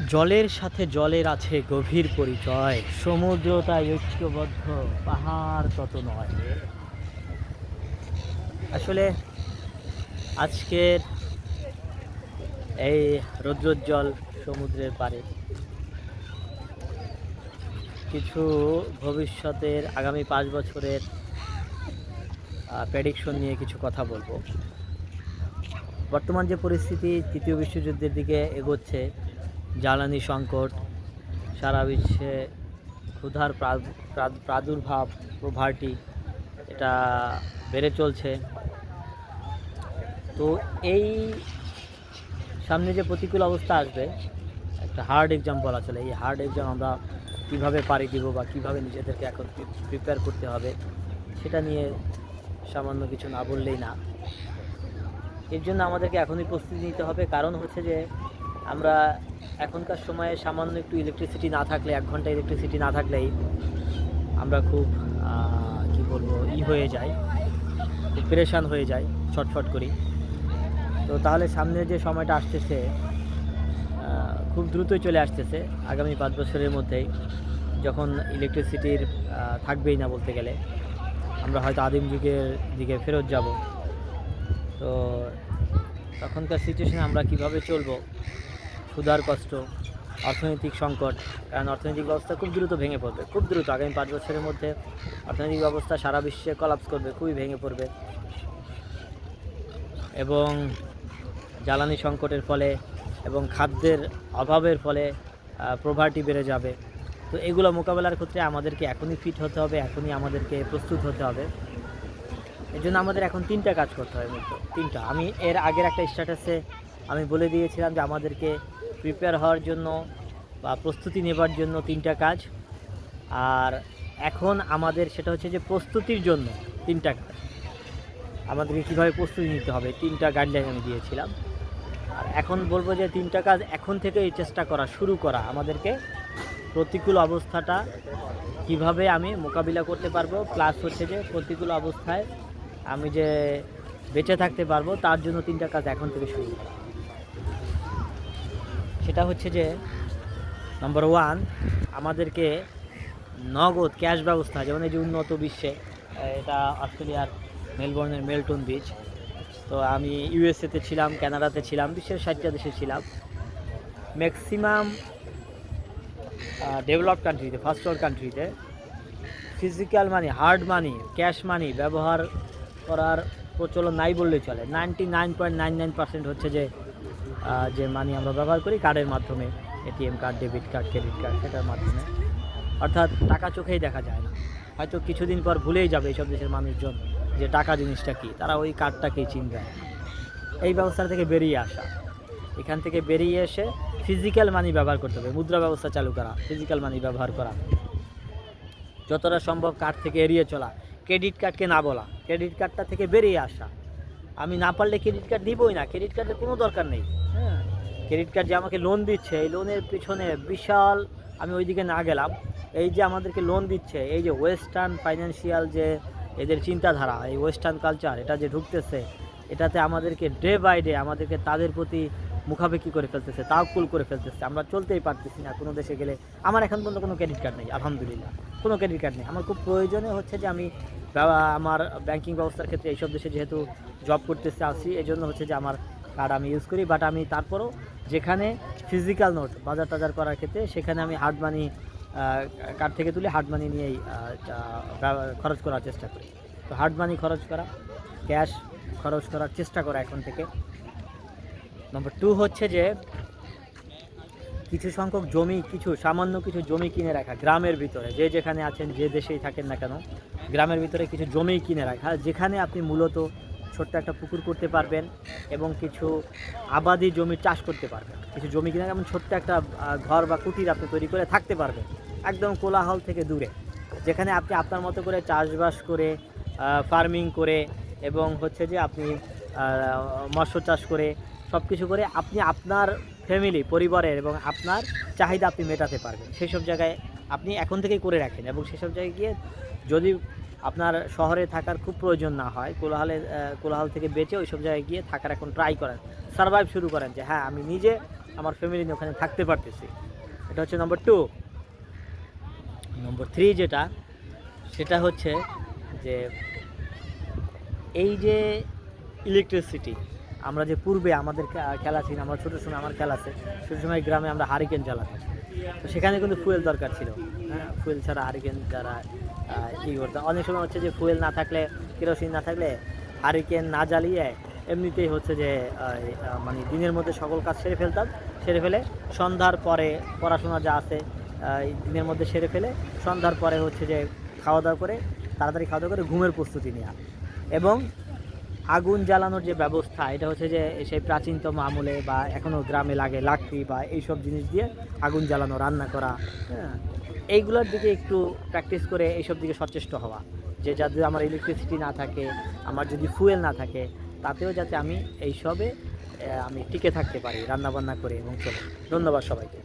জলের সাথে জলের আছে গভীর পরিচয়, সমুদ্র তাই ঐক্যবদ্ধ, পাহাড় তত নয়। আসলে আজকের এই রৌদ্রোজ্জ্বল সমুদ্রের পাড়ে কিছু ভবিষ্যতের আগামী 5 বছরের প্রেডিকশন নিয়ে কিছু কথা বলবো। বর্তমান যে পরিস্থিতি তৃতীয় বিশ্বযুদ্ধের দিকে এগোচ্ছে, জ্বালানি সংকট, সারা বিশ্বে ক্ষুধার প্রাদুর্ভাব, প্রভার্টি, এটা বেড়ে চলছে। তো এই সামনে যে প্রতিকূল অবস্থা আসবে, একটা হার্ড এক্সাম বলা চলে। এই হার্ড এক্সাম আমরা কীভাবে পাড়ি দিব বা কীভাবে নিজেদেরকে এখন প্রিপেয়ার করতে হবে, সেটা নিয়ে সামান্য কিছু না বললেই না। এর জন্য আমাদেরকে এখনই প্রস্তুতি নিতে হবে। কারণ হচ্ছে যে আমরা এখনকার সময়ে সামান্য একটু ইলেকট্রিসিটি না থাকলে, 1 ঘন্টা ইলেকট্রিসিটি না থাকলেই আমরা খুব কী বলবো হয়ে যাই, খুব পেরেশান হয়ে যাই, ছটফট করি। তো তাহলে সামনে যে সময়টা আসতেছে খুব দ্রুতই চলে আসতেছে, আগামী 5 বছরের মধ্যেই, যখন ইলেকট্রিসিটির থাকবেই না বলতে গেলে। আমরা হয়তো আদিম যুগের দিকে ফেরত যাব। তো তখনকার সিচুয়েশনে আমরা কিভাবে চলবো, ক্ষুধার কষ্ট, অর্থনৈতিক সংকট, কারণ অর্থনৈতিক ব্যবস্থা খুব দ্রুত ভেঙে পড়বে, খুব দ্রুত আগামী 5 বছরের মধ্যে অর্থনৈতিক ব্যবস্থা সারা বিশ্বে কলাপস করবে, খুবই ভেঙে পড়বে। এবং জ্বালানি সংকটের ফলে এবং খাদ্যের অভাবের ফলে প্রভার্টি বেড়ে যাবে। তো এগুলো মোকাবেলার ক্ষেত্রে আমাদেরকে এখনই ফিট হতে হবে, এখনই আমাদেরকে প্রস্তুত হতে হবে। এর জন্য আমাদের এখন 3টা কাজ করতে হবে। মূলত 3টা। আমি এর আগের একটা স্ট্যাটাসে আমি বলে দিয়েছিলাম যে আমাদেরকে প্রিপেয়ার হওয়ার জন্য বা প্রস্তুতি নেবার জন্য 3টা কাজ। আর এখন আমাদের সেটা হচ্ছে যে প্রস্তুতির জন্য 3টা কাজ। আমাদেরকে কীভাবে প্রস্তুতি নিতে হবে 3টা গাইডলাইন আমি দিয়েছিলাম। আর এখন বলবো যে 3টা কাজ এখন থেকে এই চেষ্টা করা, শুরু করা। আমাদেরকে প্রতিকূল অবস্থাটা কিভাবে আমি মোকাবিলা করতে পারবো, প্লাস হচ্ছে যে প্রতিকূল অবস্থায় আমি যে বেঁচে থাকতে পারবো, তার জন্য 3টা কাজ এখন থেকে শুরু করা। সেটা হচ্ছে যে নাম্বার 1, আমাদেরকে নগদ ক্যাশ ব্যবস্থা, যেমন এই যে উন্নত বিশ্বে, এটা অস্ট্রেলিয়ার মেলবোর্নের মেলটন বিচ, তো আমি ইউএসএতে ছিলাম, কানাডাতে ছিলাম, বিশ্বের 60টা দেশে ছিলাম। ম্যাক্সিমাম ডেভেলপড কান্ট্রিতে, ফার্স্ট ওয়ার্ল্ড কান্ট্রিতে ফিজিক্যাল মানি, হার্ড মানি, ক্যাশ মানি ব্যবহার করার প্রচলন নাই বললেই চলে। 99.99% হচ্ছে যে মানি আমরা ব্যবহার করি কার্ডের মাধ্যমে, ATM card, debit card, credit card, সেটার মাধ্যমে। অর্থাৎ টাকা চোখেই দেখা যায় না। হয়তো কিছুদিন পর ভুলেই যাবে এইসব দেশের মানুষজন যে টাকা জিনিসটা কী, তারা ওই কার্ডটাকেই চিনবে। এই ব্যবস্থা থেকে বেরিয়ে আসা, এখান থেকে বেরিয়ে এসে ফিজিক্যাল মানি ব্যবহার করতে হবে, মুদ্রা ব্যবস্থা চালু করা, ফিজিক্যাল মানি ব্যবহার করা, যতটা সম্ভব কার্ড থেকে এড়িয়ে চলা, ক্রেডিট কার্ডকে না বলা, ক্রেডিট কার্ডটা থেকে বেরিয়ে আসা। আমি না পারলে ক্রেডিট কার্ড নিবই না, ক্রেডিট কার্ডের কোনো দরকার নেই। হ্যাঁ, ক্রেডিট কার্ড যে আমাকে লোন দিচ্ছে, এই লোনের পিছনে বিশাল, আমি ওইদিকে না গেলাম, এই যে আমাদেরকে লোন দিচ্ছে, এই যে ওয়েস্টার্ন ফাইন্যান্সিয়াল যে এদের চিন্তাধারা, এই ওয়েস্টার্ন কালচার, এটা যে ঢুকতেছে, এটাতে আমাদেরকে ডে বাই ডে আমাদেরকে তাদের প্রতি মুখাপেক্ষি করে ফেলতেছে, তাওকুল করে ফেলতেছে। আমরা চলতেই পারতেছি না কোনো দেশে গেলে। আমার এখন পর্যন্ত কোনো ক্রেডিট কার্ড নেই, আলহামদুলিল্লাহ, কোনো ক্রেডিট কার্ড নেই। আমার খুব প্রয়োজনে হচ্ছে যে আমি আমার ব্যাংকিং ব্যবস্থার ক্ষেত্রে এইসব দেশে যেহেতু জব করতেছে আসি, এই জন্য হচ্ছে যে আমার কার্ড আমি ইউজ করি। বাট আমি তারপরও যেখানে ফিজিক্যাল নোট বাজার টাজার করার ক্ষেত্রে, সেখানে আমি হার্ড মানি কার্ড থেকে তুলে হার্ড মানি নিয়েই খরচ করার চেষ্টা করি। তো হার্ড মানি খরচ করা, ক্যাশ খরচ করার চেষ্টা করা এখন থেকে। নাম্বার 2 হচ্ছে যে কিছু সংখ্যক জমি, সামান্য কিছু জমি কিনে রাখা গ্রামের ভিতরে, যে যেখানে আছেন, যে দেশেই থাকেন না কেন, গ্রামের ভিতরে কিছু জমি কিনে রাখা, যেখানে আপনি মূলত ছোট্ট একটা পুকুর করতে পারবেন এবং কিছু আবাদি জমি চাষ করতে পারবেন। কিছু জমি কিনে যেমন ছোট্ট একটা ঘর বা কুটির আপনি তৈরি করে থাকতে পারবেন, একদম কোলাহল থেকে দূরে, যেখানে আপনি আপনার মতো করে চাষবাস করে, ফার্মিং করে, এবং হচ্ছে যে আপনি মৎস্য চাষ করে, সব কিছু করে আপনি আপনার ফ্যামিলি, পরিবারের এবং আপনার চাহিদা আপনি মেটাতে পারবেন। সেসব জায়গায় আপনি এখন থেকেই করে রাখেন, এবং সেসব জায়গায় গিয়ে যদি আপনার শহরে থাকার খুব প্রয়োজন না হয়, কোলাহল থেকে বেঁচে ওইসব জায়গায় গিয়ে থাকার এখন ট্রাই করেন, সারভাইভ শুরু করেন, যে হ্যাঁ আমি নিজে আমার ফ্যামিলি নিয়ে ওখানে থাকতে পারতেছি। এটা হচ্ছে নম্বর 2। নম্বর 3 যেটা, সেটা হচ্ছে যে এই যে ইলেকট্রিসিটি, আমরা যে পূর্বে আমাদের খেলা ছিল, আমরা ছোটো সময় আমার খেলা আছে, ছোটো সময় গ্রামে আমরা হারিকেন জ্বালাতাম। তো সেখানে কিন্তু ফুয়েল দরকার ছিল। হ্যাঁ, ফুয়েল ছাড়া হারিকেন যারা কী করতাম, অনেক সময় হচ্ছে যে ফুয়েল না থাকলে, কেরোসিন না থাকলে হারিকেন না জ্বালিয়ে এমনিতেই হচ্ছে যে মানে দিনের মধ্যে সকল কাজ সেরে ফেলে সন্ধ্যার পরে পড়াশোনা যা আছে দিনের মধ্যে সেরে ফেলে সন্ধ্যার পরে হচ্ছে যে খাওয়া দাওয়া করে, তাড়াতাড়ি খাওয়া দাওয়া করে ঘুমের প্রস্তুতি নেওয়া। এবং আগুন জ্বালানোর যে ব্যবস্থা, এটা হচ্ছে যে সেই প্রাচীনতম আমলে বা এখনও গ্রামে লাগে লাকড়ি বা এইসব জিনিস দিয়ে আগুন জ্বালানো, রান্না করা। হ্যাঁ, এইগুলোর দিকে একটু প্র্যাকটিস করে এইসব দিকে সচেষ্ট হওয়া, যে যাতে আমার ইলেকট্রিসিটি না থাকে, আমার যদি ফুয়েল না থাকে, তাতেও যাতে আমি এইসবে আমি টিকে থাকতে পারি রান্নাবান্না করে এবং চলে। ধন্যবাদ সবাইকে।